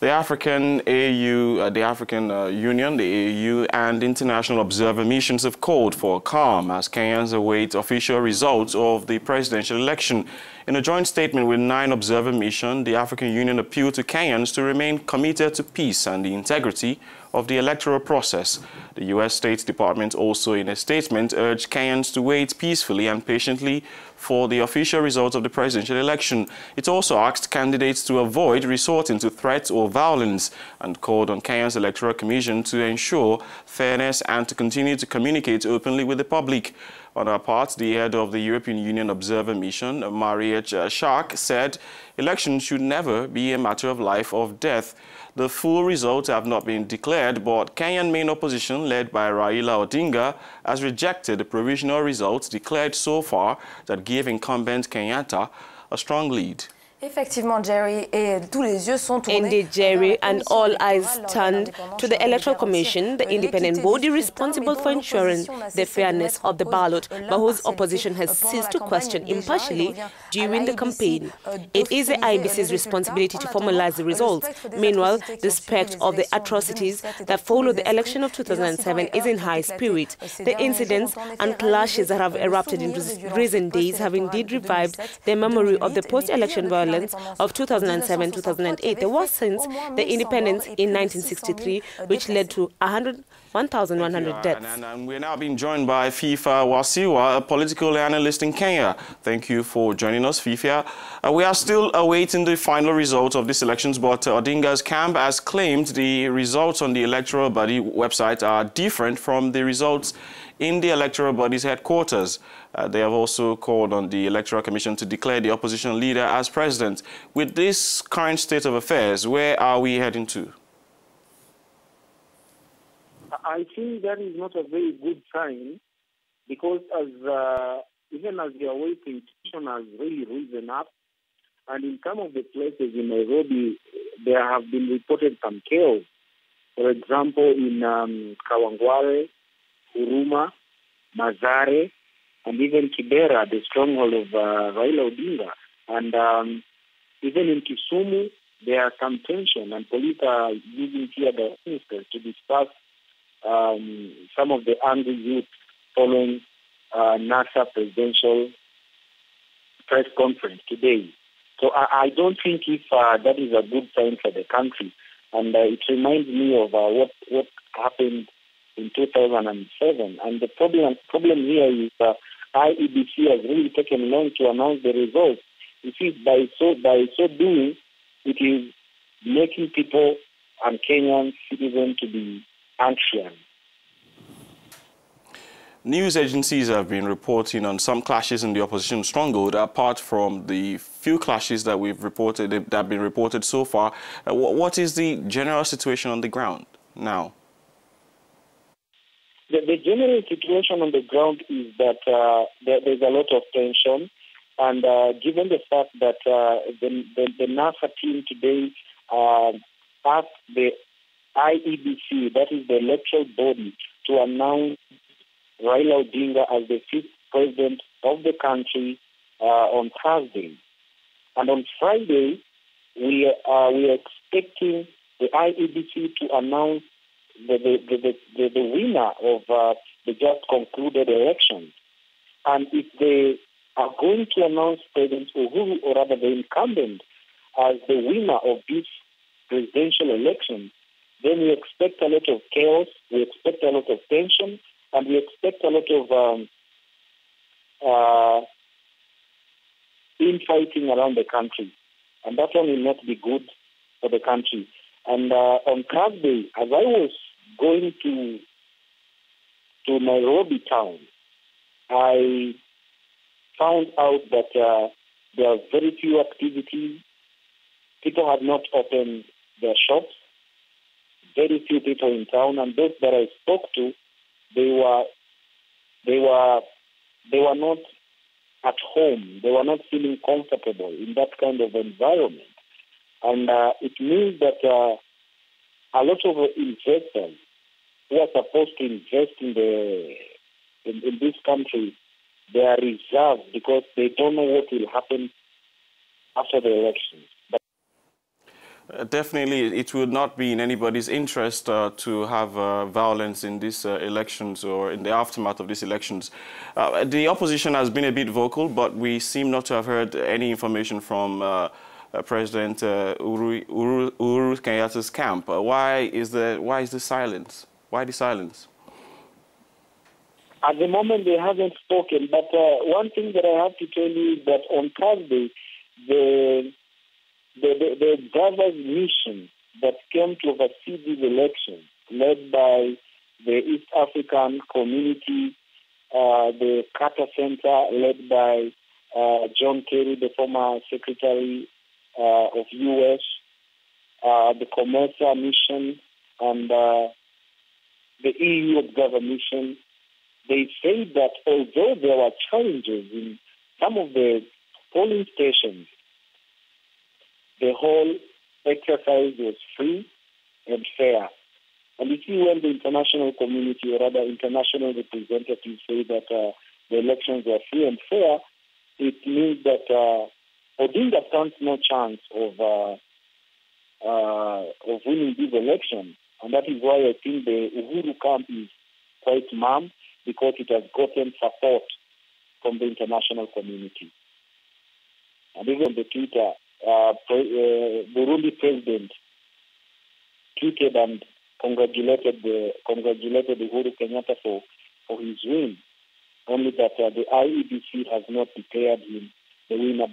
The African Union, the AU, and international observer missions have called for calm as Kenyans await official results of the presidential election. In a joint statement with 9 observer missions, the African Union appealed to Kenyans to remain committed to peace and the integrity of the electoral process. The U.S. State Department also, in a statement, urged Kenyans to wait peacefully and patiently for the official results of the presidential election. It also asked candidates to avoid resorting to threats or violence and called on Kenya's Electoral Commission to ensure fairness and to continue to communicate openly with the public. On her part, the head of the European Union Observer Mission, Maria Shark, said elections should never be a matter of life or death. The full results have not been declared, but Kenyan main opposition, led by Raila Odinga, has rejected the provisional results declared so far that give incumbent Kenyatta a strong lead. Effectivement, Jerry, et tous les yeux sont tournés. Indeed, Jerry, and all eyes turned to the Electoral Commission, the independent body responsible for ensuring the fairness of the ballot, but whose opposition has ceased to question impartially during the campaign. It is the IBC's responsibility to formalize the results. Meanwhile, the spectre of the atrocities that followed the election of 2007 is in high spirit. The incidents and clashes that have erupted in recent days have indeed revived the memory of the post-election violence of 2007-2008, the worst since the independence in 1963, which led to 1,100 deaths. And we're now being joined by FIFA Wasiwa, a political analyst in Kenya. Thank you for joining us, FIFA. We are still awaiting the final results of these elections, but Odinga's camp has claimed the results on the electoral body website are different from the results in the electoral body's headquarters. They have also called on the Electoral Commission to declare the opposition leader as president. With this current state of affairs, where are we heading to? I think that is not a very good sign, because even as we are waiting, tension has really risen up. And in some of the places in Nairobi, there have been reported some chaos. For example, in Kawangware, Huruma, Mazare, and even Kibera, the stronghold of Raila Odinga. And even in Kisumu, there are some tension, and police are using tear gas to disperse some of the angry youth following NASA presidential press conference today. So I don't think if that is a good sign for the country. And it reminds me of what happened in 2007. And the problem here is IEBC has really taken long to announce the results. You see, by so doing, it is making people and Kenyan citizens to be anxious. News agencies have been reporting on some clashes in the opposition stronghold, apart from the few clashes that have been reported so far. What is the general situation on the ground now? The general situation on the ground is that there's a lot of tension, and given the fact that the NASA team today asked the IEBC, that is the electoral body, to announce Raila Odinga as the 5th president of the country on Thursday. And on Friday, we are expecting the IEBC to announce the winner of the just concluded election. And if they are going to announce President Uhuru, or rather the incumbent, as the winner of this presidential election, then we expect a lot of chaos, we expect a lot of tension, and we expect a lot of infighting around the country. And that one will not be good for the country. And on Thursday, as I was going to Nairobi town, I found out that there are very few activities. People had not opened their shops. Very few people in town, and those that I spoke to, they were not at home. They were not feeling comfortable in that kind of environment. And it means that a lot of investors who are supposed to invest in this country, they are reserved because they don't know what will happen after the election. Definitely, it would not be in anybody's interest to have violence in these elections or in the aftermath of these elections. The opposition has been a bit vocal, but we seem not to have heard any information from President Uhuru Kenyatta's camp. Why is the silence? Why the silence? At the moment, they haven't spoken. But one thing that I have to tell you is that on Thursday, the observers mission that came to oversee these elections, led by the East African community, the Carter Center, led by John Kerry, the former Secretary of U.S., the Commercer mission, and the EU Observer mission, they say that although there were challenges in some of the polling stations, the whole exercise was free and fair. And you see, when the international community, or rather international representatives, say that the elections were free and fair, it means that Odinga stands no chance of winning this election. And that is why I think the Uhuru camp is quite mum, because it has gotten support from the international community. And even on the Twitter, Burundi president tweeted and congratulated Uhuru Kenyatta for his win, only that the IEBC has not declared him the winner.